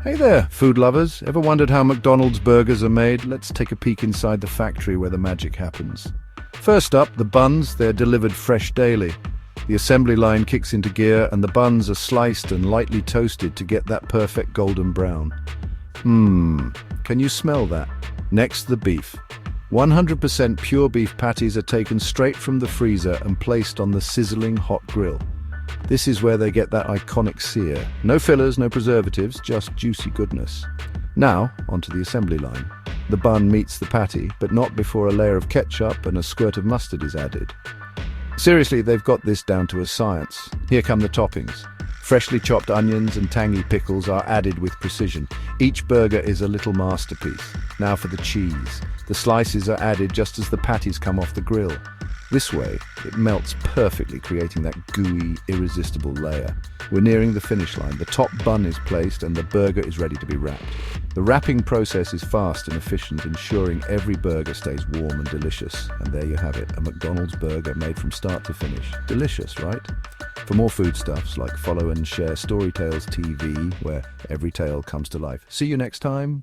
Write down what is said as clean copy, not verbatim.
Hey there, food lovers. Ever wondered how McDonald's burgers are made? Let's take a peek inside the factory where the magic happens. First up, the buns. They're delivered fresh daily. The assembly line kicks into gear and the buns are sliced and lightly toasted to get that perfect golden brown. Can you smell that? Next, the beef. 100% pure beef patties are taken straight from the freezer and placed on the sizzling hot grill. This is where they get that iconic sear. No fillers, no preservatives, just juicy goodness. Now, onto the assembly line. The bun meets the patty, but not before a layer of ketchup and a squirt of mustard is added. Seriously, they've got this down to a science. Here come the toppings. Freshly chopped onions and tangy pickles are added with precision. Each burger is a little masterpiece. Now for the cheese. The slices are added just as the patties come off the grill. This way, it melts perfectly, creating that gooey, irresistible layer. We're nearing the finish line. The top bun is placed and the burger is ready to be wrapped. The wrapping process is fast and efficient, ensuring every burger stays warm and delicious. And there you have it, a McDonald's burger made from start to finish. Delicious, right? For more foodstuffs, follow and share StoryTales TV, where every tale comes to life. See you next time.